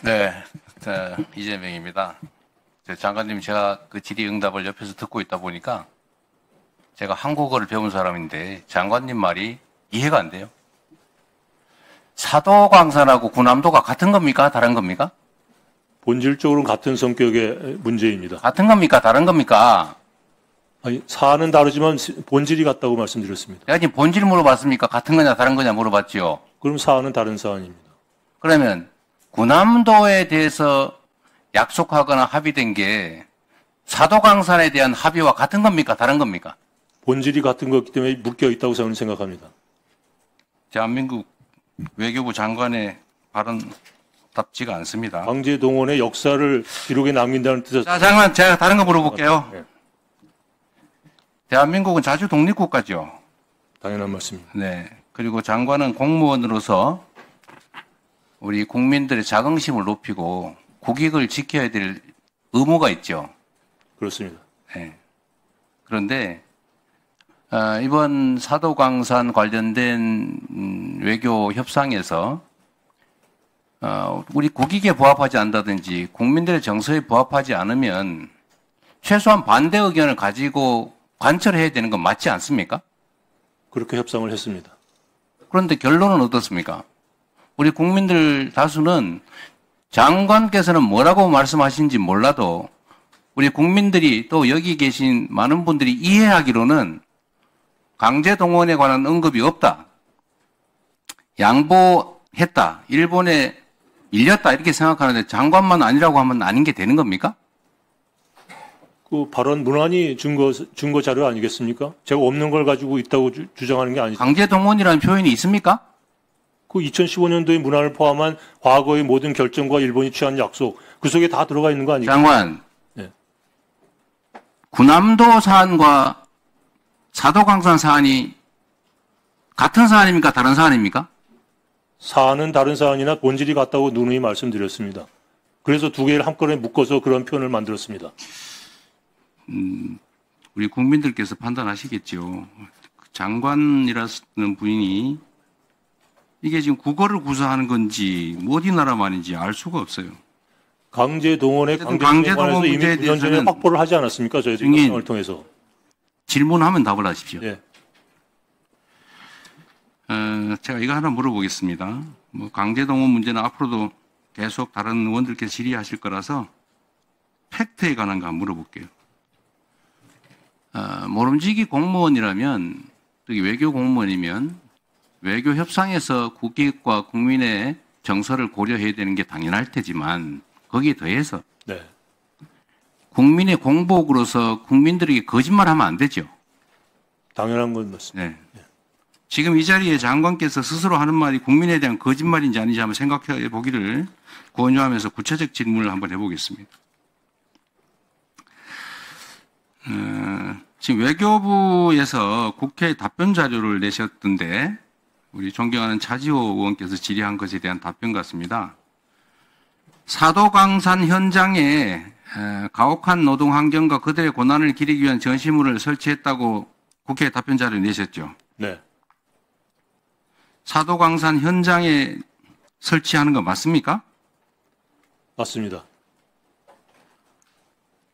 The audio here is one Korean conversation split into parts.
네, 이재명입니다. 장관님, 제가 그 질의응답을 옆에서 듣고 있다 보니까 제가 한국어를 배운 사람인데 장관님 말이 이해가 안 돼요. 사도광산하고 군함도가 같은 겁니까? 다른 겁니까? 본질적으로는 같은 성격의 문제입니다. 같은 겁니까? 다른 겁니까? 아니, 사안은 다르지만 본질이 같다고 말씀드렸습니다. 내가 지금 본질 물어봤습니까? 같은 거냐 다른 거냐 물어봤지요. 그럼 사안은 다른 사안입니다. 그러면 군함도에 대해서 약속하거나 합의된 게 사도광산에 대한 합의와 같은 겁니까? 다른 겁니까? 본질이 같은 거기 때문에 묶여 있다고 저는 생각합니다. 대한민국 외교부 장관의 발언답지가 않습니다. 강제 동원의 역사를 기록에 남긴다는 뜻에서. 자, 장관, 제가 다른 거 물어볼게요. 네. 대한민국은 자주 독립국가죠. 당연한 말씀입니다. 네. 그리고 장관은 공무원으로서 우리 국민들의 자긍심을 높이고 국익을 지켜야 될 의무가 있죠. 그렇습니다. 네. 그런데 이번 사도광산 관련된 외교 협상에서 우리 국익에 부합하지 않다든지 국민들의 정서에 부합하지 않으면 최소한 반대 의견을 가지고 관철해야 되는 건 맞지 않습니까? 그렇게 협상을 했습니다. 그런데 결론은 어떻습니까? 우리 국민들 다수는 장관께서는 뭐라고 말씀하신지 몰라도 우리 국민들이 또 여기 계신 많은 분들이 이해하기로는 강제동원에 관한 언급이 없다. 양보했다. 일본에 밀렸다. 이렇게 생각하는데 장관만 아니라고 하면 아닌 게 되는 겁니까? 그 발언 문안이 증거 자료 아니겠습니까? 제가 없는 걸 가지고 있다고 주장하는 게 아니죠. 강제동원이라는 표현이 있습니까? 그 2015년도의 문안을 포함한 과거의 모든 결정과 일본이 취한 약속, 그 속에 다 들어가 있는 거 아니겠습니까? 장관, 네. 군함도 사안과 사도광산 사안이 같은 사안입니까? 다른 사안입니까? 사안은 다른 사안이나 본질이 같다고 누누이 말씀드렸습니다. 그래서 두 개를 한꺼번에 묶어서 그런 표현을 만들었습니다. 우리 국민들께서 판단하시겠죠. 장관이라는 분이 이게 지금 국어를 구사하는 건지 어디 나라 말인지 알 수가 없어요. 강제 동원에 강제동원 이미 문제에 9년 전에 대해서는 확보를 하지 않았습니까? 저희들이 증인, 협상을 통해서. 질문하면 답을 하십시오. 예. 제가 이거 하나 물어보겠습니다. 뭐 강제동원 문제는 앞으로도 계속 다른 의원들께서 질의하실 거라서 팩트에 관한 거 한번 물어볼게요. 모름지기 공무원이라면, 특히 외교 공무원이면 외교 협상에서 국익과 국민의 정서를 고려해야 되는 게 당연할 테지만 거기에 더해서 네. 국민의 공복으로서 국민들에게 거짓말하면 안 되죠. 당연한 건 맞습니다. 네. 지금 이 자리에 장관께서 스스로 하는 말이 국민에 대한 거짓말인지 아닌지 한번 생각해 보기를 권유하면서 구체적 질문을 한번 해보겠습니다. 지금 외교부에서 국회에 답변 자료를 내셨던데 우리 존경하는 차지호 의원께서 질의한 것에 대한 답변 같습니다. 사도광산 현장에 가혹한 노동 환경과 그들의 고난을 기리기 위한 전시물을 설치했다고 국회에 답변 자료를 내셨죠. 네. 사도광산 현장에 설치하는 거 맞습니까? 맞습니다.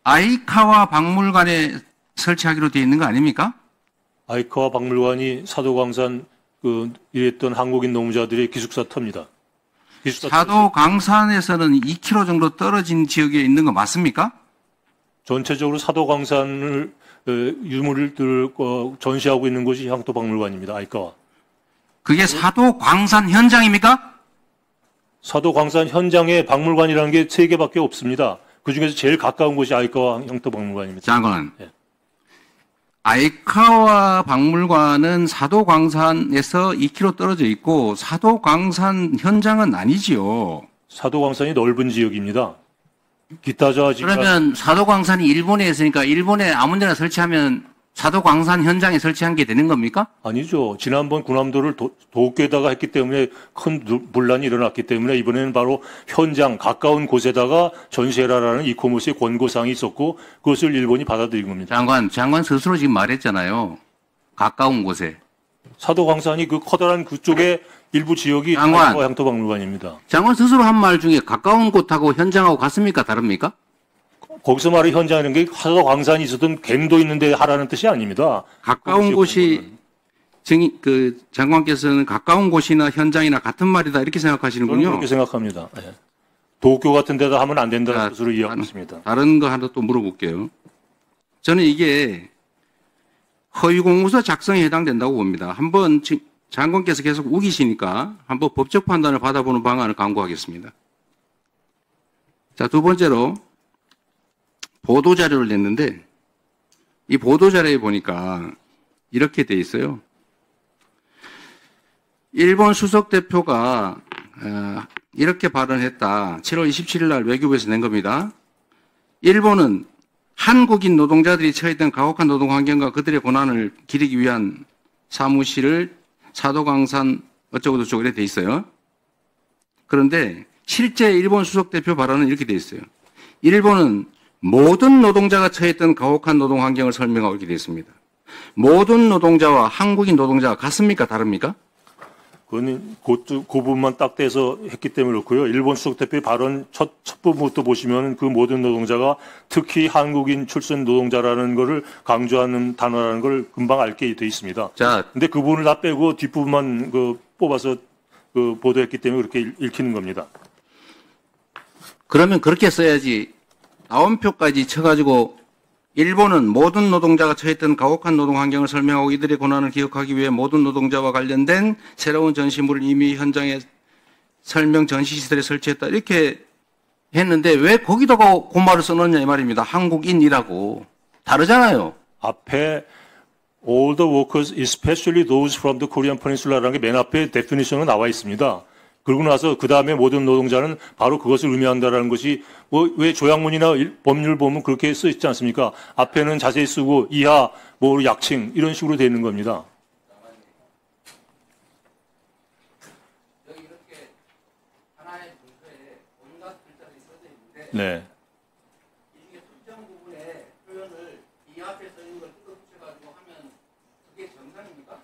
아이카와 박물관에 설치하기로 되어 있는 거 아닙니까? 아이카와 박물관이 사도광산 일했던 한국인 노무자들의 기숙사 터입니다. 사도광산에서는 2km 정도 떨어진 지역에 있는 거 맞습니까? 전체적으로 사도광산을 유물을 전시하고 있는 곳이 향토박물관입니다. 아이카와. 그게 사도광산 현장입니까? 사도광산 현장에 박물관이라는 게 3개밖에 없습니다. 그중에서 제일 가까운 곳이 아이카와 향토박물관입니다. 장관, 네. 아이카와 박물관은 사도광산에서 2km 떨어져 있고 사도광산 현장은 아니지요. 사도광산이 넓은 지역입니다. 기타저와 그러면 사도광산이 일본에 있으니까 일본에 아무 데나 설치하면 사도광산 현장에 설치한 게 되는 겁니까? 아니죠. 지난번 군함도를 도쿄에다가 했기 때문에 큰 분란이 일어났기 때문에 이번에는 바로 현장 가까운 곳에다가 전시해라라는 이코모스의 권고사항이 있었고 그것을 일본이 받아들인 겁니다. 장관 스스로 지금 말했잖아요. 가까운 곳에. 사도광산이 그 커다란 그쪽에 일부 지역이 장관. 향토박물관입니다. 장관 스스로 한 말 중에 가까운 곳하고 현장하고 같습니까? 다릅니까? 거기서 말하는 현장이라는 게 하도 광산이 있었던 갱도 있는데 하라는 뜻이 아닙니다. 가까운 곳이 장관께서는 가까운 곳이나 현장이나 같은 말이다 이렇게 저는 생각하시는군요. 그렇게 생각합니다. 예. 도쿄 같은 데다 하면 안 된다는 자, 뜻으로 이해하고 있습니다. 다른 거 하나 또 물어볼게요. 저는 이게 허위공문서 작성에 해당된다고 봅니다. 한번 장관께서 계속 우기시니까 한번 법적 판단을 받아보는 방안을 강구하겠습니다. 자, 두 번째로 보도자료를 냈는데 이 보도자료에 보니까 이렇게 돼 있어요. 일본 수석 대표가 이렇게 발언했다. 7월 27일 날 외교부에서 낸 겁니다. 일본은 한국인 노동자들이 처했던 가혹한 노동 환경과 그들의 고난을 기리기 위한 사무실을 사도광산 어쩌고저쩌고 이렇게 돼 있어요. 그런데 실제 일본 수석 대표 발언은 이렇게 돼 있어요. 일본은 모든 노동자가 처했던 가혹한 노동 환경을 설명하고 이렇게 돼 있습니다. 모든 노동자와 한국인 노동자가 같습니까? 다릅니까? 그건 그 부분만 딱 떼서 했기 때문에 그렇고요. 일본 수석 대표의 발언 첫 부분부터 보시면 그 모든 노동자가 특히 한국인 출신 노동자라는 것을 강조하는 단어라는 걸 금방 알게 돼 있습니다. 자, 근데 그 부분을 다 빼고 뒷부분만 뽑아서 보도했기 때문에 그렇게 읽히는 겁니다. 그러면 그렇게 써야지 나온표까지 쳐가지고 일본은 모든 노동자가 처했던 가혹한 노동 환경을 설명하고 이들의 고난을 기억하기 위해 모든 노동자와 관련된 새로운 전시물을 이미 현장에 설명 전시시설에 설치했다 이렇게 했는데 왜 거기다가 그 말을 써놓냐 이 말입니다. 한국인이라고. 다르잖아요. 앞에 all the workers, especially those from the Korean Peninsula라는 게 맨 앞에 데피니션으로 나와 있습니다. 그러고 나서 그 다음에 모든 노동자는 바로 그것을 의미한다라는 것이 왜 조약문이나 법률 보면 그렇게 써 있지 않습니까? 앞에는 자세히 쓰고 이하 약칭 이런 식으로 되어 있는 겁니다. 여기 이렇게 하나의 문서에 온갖 글자들이 써져 있는데 네. 이게 특정 부분의 표현을 이 앞에 써 있는 걸 뜯어붙여가지고 하면 그게 정상입니까?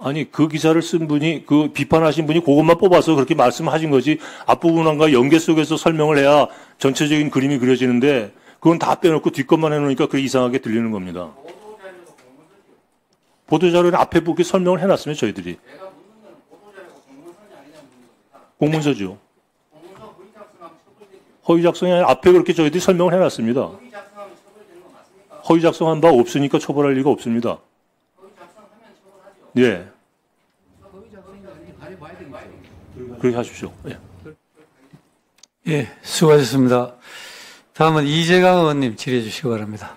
아니 그 기사를 쓴 분이 그 비판하신 분이 그것만 뽑아서 그렇게 말씀하신 거지 앞부분과 연계 속에서 설명을 해야 전체적인 그림이 그려지는데 그건 다 빼놓고 뒷것만 해놓으니까 그게 이상하게 들리는 겁니다. 보도자료는 앞에 보기 설명을 해놨으면 저희들이. 내가 묻는 건 보도자료가 공문서냐 아니냐 묻는 겁니다. 공문서죠. 공문서 허위 작성하면 처벌되죠. 허위 작성이 아니라 앞에 그렇게 저희들이 설명을 해놨습니다. 허위 작성하면 처벌되는 거 맞습니까? 허위 작성한 바 없으니까 처벌할 리가 없습니다. 허위 작성하면 처벌하죠. 예. 허위 작성인지 아닌지 가려봐야 되겠죠. 그렇게 하십시오. 예. 예, 수고하셨습니다. 다음은 이재강 의원님 질의해 주시기 바랍니다.